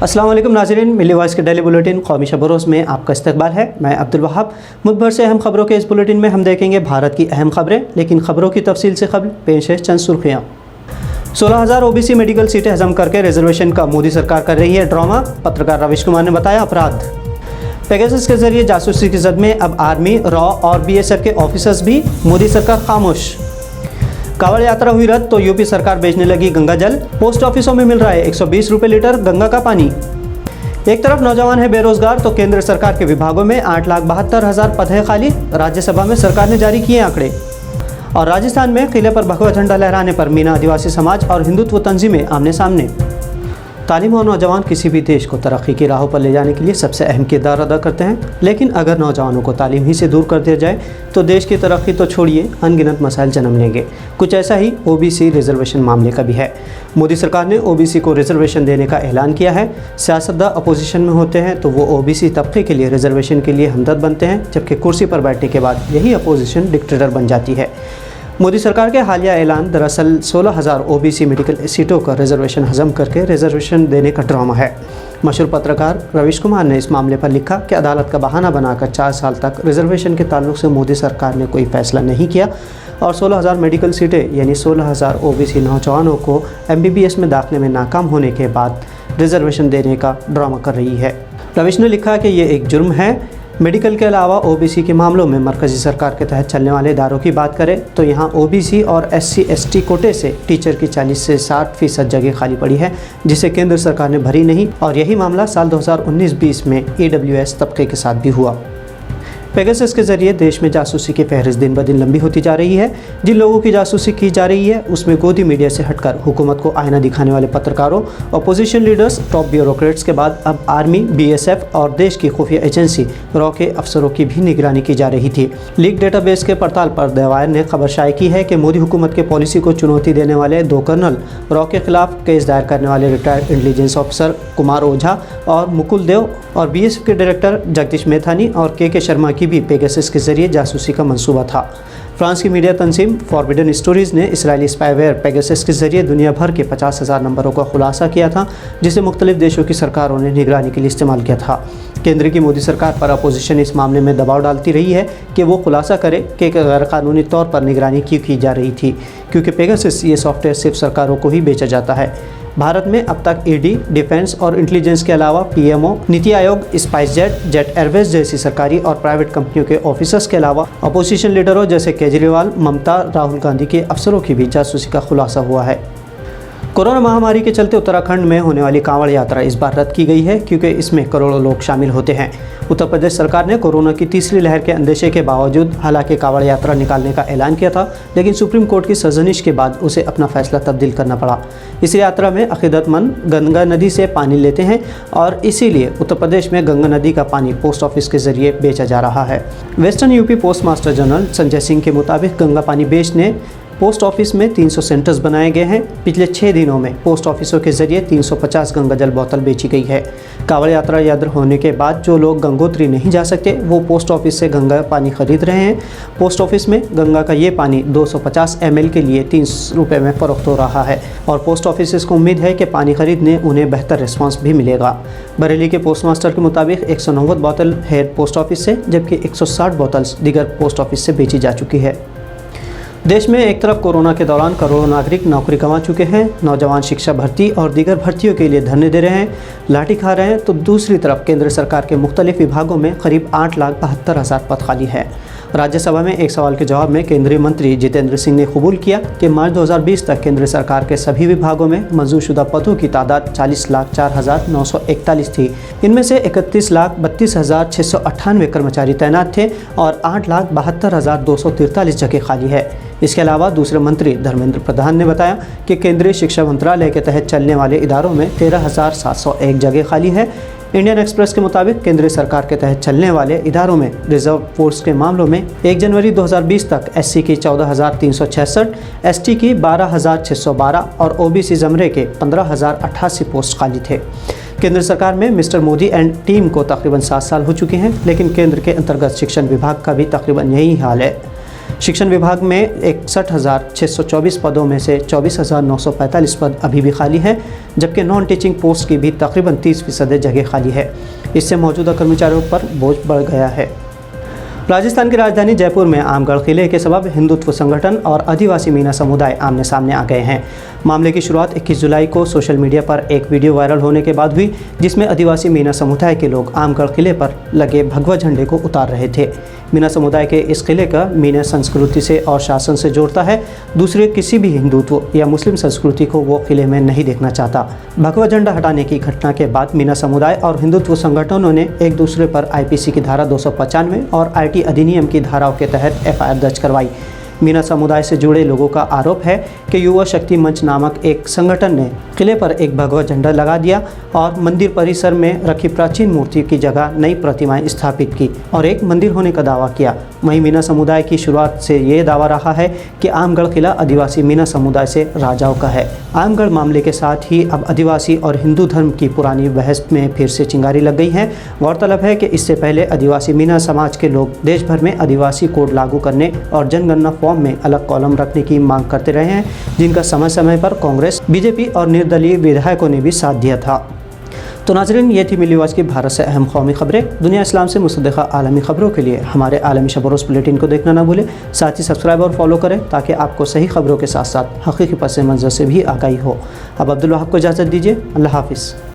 अस्सलाम वालेकुम नाज़रीन, मिली वॉइस के डेली बुलेटिन कौमी शब-ओ-रोज़ में आपका इस्तकबाल है। मैं अब्दुल वहाब। मुल्क भर से अहम खबरों के इस बुलेटिन में हम देखेंगे भारत की अहम खबरें, लेकिन खबरों की तफसील से कबल पेश है चंद सुर्खियाँ। 16,000 OBC मेडिकल सीटें हजम करके रिजर्वेशन का मोदी सरकार कर रही है ड्रामा, पत्रकार रविश कुमार ने बताया अपराध। पेगासस के जरिए जासूसी की जद में अब आर्मी, रॉ और BSF के ऑफिसर्स भी, मोदी सरकार खामोश। कांवड़ यात्रा हुई रद्द तो यूपी सरकार बेचने लगी गंगा जल, पोस्ट ऑफिसों में मिल रहा है 120 रुपये लीटर गंगा का पानी। एक तरफ नौजवान है बेरोजगार तो केंद्र सरकार के विभागों में 8,72,000 पद है खाली, राज्यसभा में सरकार ने जारी किए आंकड़े। और राजस्थान में किले पर भगवा झंडा लहराने पर मीना आदिवासी समाज और हिंदुत्व तंजीमें आमने सामने। तालीम और नौजवान किसी भी देश को तरक्की की राहों पर ले जाने के लिए सबसे अहम किरदार अदा करते हैं, लेकिन अगर नौजवानों को तालीम ही से दूर कर दिया जाए तो देश की तरक्की तो छोड़िए अनगिनत मसाइल जन्म लेंगे। कुछ ऐसा ही OBC रिजर्वेशन मामले का भी है। मोदी सरकार ने OBC को रिजर्वेशन देने का ऐलान किया है। सियासतदान अपोजिशन में होते हैं तो वो OBC तबके के लिए रिजर्वेशन के लिए हमदर्द बनते हैं, जबकि कुर्सी पर बैठने के बाद यही अपोजिशन डिक्टेटर बन जाती है। मोदी सरकार के हालिया ऐलान दरअसल 16,000 OBC मेडिकल सीटों का रिजर्वेशन हजम करके रिजर्वेशन देने का ड्रामा है। मशहूर पत्रकार रविश कुमार ने इस मामले पर लिखा कि अदालत का बहाना बनाकर 4 साल तक रिजर्वेशन के ताल्लुक से मोदी सरकार ने कोई फैसला नहीं किया और 16,000 मेडिकल सीटें यानी 16,000 OBC नौजवानों को MBBS में दाखिले में नाकाम होने के बाद रिजर्वेशन देने का ड्रामा कर रही है। रविश ने लिखा कि ये एक जुर्म है। मेडिकल के अलावा OBC के मामलों में मरकज़ी सरकार के तहत चलने वाले इदारों की बात करें तो यहाँ OBC और SC/ST कोटे से टीचर की 40 से 60% जगह खाली पड़ी है, जिसे केंद्र सरकार ने भरी नहीं, और यही मामला साल 2019-20 में EWS तबके के साथ भी हुआ। पेगासस के जरिए देश में जासूसी की फहरिस्त दिन ब दिन लंबी होती जा रही है। जिन लोगों की जासूसी की जा रही है उसमें गोदी मीडिया से हटकर हुकूमत को आईना दिखाने वाले पत्रकारों, अपोजिशन लीडर्स, टॉप ब्यूरोक्रेट्स के बाद अब आर्मी, BSF और देश की खुफिया एजेंसी रॉ के अफसरों की भी निगरानी की जा रही थी। लीक डेटाबेस के पड़ताल पर दवायर ने खबर शाये की है कि मोदी हुकूमत के पॉलिसी को चुनौती देने वाले 2 कर्नल, रॉ के खिलाफ केस दायर करने वाले retired intelligence officer Kumar Ojha और मुकुल देव और BSF के डायरेक्टर जगदीश मेथानी और KK शर्मा की भी पेगासस के जरिए जासूसी का मंसूबा था। फ्रांस की मीडिया तंजीम फॉरबिडन स्टोरीज ने इसराइली स्पाईवेयर पेगासस के जरिए दुनिया भर के 50,000 नंबरों का खुलासा किया था, जिसे मुख्तलिफ देशों की सरकारों ने निगरानी के लिए इस्तेमाल किया था। केंद्र की मोदी सरकार पर अपोजिशन इस मामले में दबाव डालती रही है कि वो खुलासा करे कि गैर कानूनी तौर पर निगरानी क्यों की जा रही थी, क्योंकि पेगासस ये सॉफ्टवेयर सिर्फ सरकारों को ही बेचा जाता है। भारत में अब तक ED, डिफेंस और इंटेलिजेंस के अलावा PMO, NITI Aayog, SpiceJet, jet Airways जैसी सरकारी और प्राइवेट कंपनियों के ऑफिसर्स के अलावा अपोजिशन लीडरों जैसे केजरीवाल, ममता, राहुल गांधी के अफसरों की भी जासूसी का खुलासा हुआ है। कोरोना महामारी के चलते उत्तराखंड में होने वाली कांवड़ यात्रा इस बार रद्द की गई है, क्योंकि इसमें करोड़ों लोग शामिल होते हैं। उत्तर प्रदेश सरकार ने कोरोना की तीसरी लहर के अंदेशे के बावजूद हालांकि कांवड़ यात्रा निकालने का ऐलान किया था, लेकिन सुप्रीम कोर्ट की सरजनिश के बाद उसे अपना फैसला तब्दील करना पड़ा। इस यात्रा में अकीदतमंद गंगा नदी से पानी लेते हैं और इसीलिए उत्तर प्रदेश में गंगा नदी का पानी पोस्ट ऑफिस के जरिए बेचा जा रहा है। Western UP post master general Sanjay Singh के मुताबिक गंगा पानी बेचने पोस्ट ऑफिस में 300 सेंटर्स बनाए गए हैं। पिछले 6 दिनों में पोस्ट ऑफिसों के जरिए 350 गंगा जल बोतल बेची गई है। कांवड़ यात्रा रद्द होने के बाद जो लोग गंगोत्री नहीं जा सकते वो पोस्ट ऑफिस से गंगा पानी खरीद रहे हैं। पोस्ट ऑफिस में गंगा का ये पानी 250 ml के लिए 300 रुपये में फ़रोख्त हो रहा है और पोस्ट ऑफिस को उम्मीद है कि पानी खरीदने उन्हें बेहतर रिस्पॉन्स भी मिलेगा। बरेली के पोस्ट मास्टर के मुताबिक 190 बोतल हेड पोस्ट ऑफिस से, जबकि 160 बोतल्स दीगर पोस्ट ऑफिस से बेची जा चुकी है। देश में एक तरफ कोरोना के दौरान करोड़ों नागरिक नौकरी कमा चुके हैं, नौजवान शिक्षा भर्ती और दीगर भर्तियों के लिए धरने दे रहे हैं, लाठी खा रहे हैं, तो दूसरी तरफ केंद्र सरकार के मुख्तलिफ विभागों में करीब 8,72,000 पद खाली है। राज्यसभा में एक सवाल के जवाब में केंद्रीय मंत्री जितेंद्र सिंह ने कबूल किया कि मार्च 2020 तक केंद्र सरकार के सभी विभागों में मंजूरशुदा पदों की तादाद 40,04,941 थी। इनमें से 31,32,698 कर्मचारी तैनात थे और 8,72,243 जगह खाली है। इसके अलावा दूसरे मंत्री धर्मेंद्र प्रधान ने बताया कि केंद्रीय शिक्षा मंत्रालय के तहत चलने वाले इदारों में 13,701 जगह खाली है। इंडियन एक्सप्रेस के मुताबिक केंद्र सरकार के तहत चलने वाले इदारों में रिजर्व फोर्स के मामलों में 1 जनवरी 2020 तक SC की 14,366, ST की 12,612 और OBC ज़मरे के 15,088 पोस्ट खाली थे। केंद्र सरकार में मिस्टर मोदी एंड टीम को तकरीबन 7 साल हो चुके हैं, लेकिन केंद्र के अंतर्गत शिक्षण विभाग का भी तकरीबन यही हाल है। शिक्षण विभाग में 61,624 पदों में से 24,945 पद अभी भी खाली हैं, जबकि नॉन टीचिंग पोस्ट की भी तकरीबन 30% जगह खाली है। इससे मौजूदा कर्मचारियों पर बोझ बढ़ गया है। राजस्थान की राजधानी जयपुर में आमगढ़ किले के सबब हिंदुत्व संगठन और आदिवासी मीना समुदाय आमने सामने आ गए हैं। मामले की शुरुआत 21 जुलाई को सोशल मीडिया पर एक वीडियो वायरल होने के बाद हुई, जिसमें आदिवासी मीना समुदाय के लोग आमगढ़ किले पर लगे भगवा झंडे को उतार रहे थे। मीना समुदाय के इस किले का मीना संस्कृति से और शासन से जोड़ता है। दूसरे किसी भी हिंदुत्व या मुस्लिम संस्कृति को वो किले में नहीं देखना चाहता। भगवा झंडा हटाने की घटना के बाद मीना समुदाय और हिंदुत्व संगठनों ने एक दूसरे पर IPC की धारा 295 और IT अधिनियम की धाराओं के तहत FIR दर्ज करवाई। मीना समुदाय से जुड़े लोगों का आरोप है कि युवा शक्ति मंच नामक एक संगठन ने किले पर एक भगवा झंडा लगा दिया और मंदिर परिसर में रखी प्राचीन मूर्ति की जगह नई प्रतिमाएं स्थापित की और एक मंदिर होने का दावा किया। वहीं मीना समुदाय की शुरुआत से ये दावा रहा है कि आमगढ़ किला आदिवासी मीना समुदाय से राजाओं का है। आमगढ़ मामले के साथ ही अब आदिवासी और हिंदू धर्म की पुरानी बहस में फिर से चिंगारी लग गई है। गौरतलब है कि इससे पहले आदिवासी मीना समाज के लोग देश भर में आदिवासी कोड लागू करने और जनगणना फॉर्म में अलग कॉलम रखने की मांग करते रहे हैं, जिनका समय समय पर कांग्रेस, BJP और निर्दलीय विधायकों ने भी साथ दिया था। तो नाज़रीन, ये थी मिली आवाज़ की भारत से अहम कौमी खबरें। दुनिया इस्लाम से मुसद्दक़ा आलमी खबरों के लिए हमारे आलमी शब रोज़ बुलेटिन को देखना ना भूलें। साथ ही सब्सक्राइब और फॉलो करें ताकि आपको सही खबरों के साथ साथ हकीकी पस मंज़र से भी आगाही हो। अब अब्दुल वहाब को इजाज़त दीजिए। अल्लाह हाफ़िज़।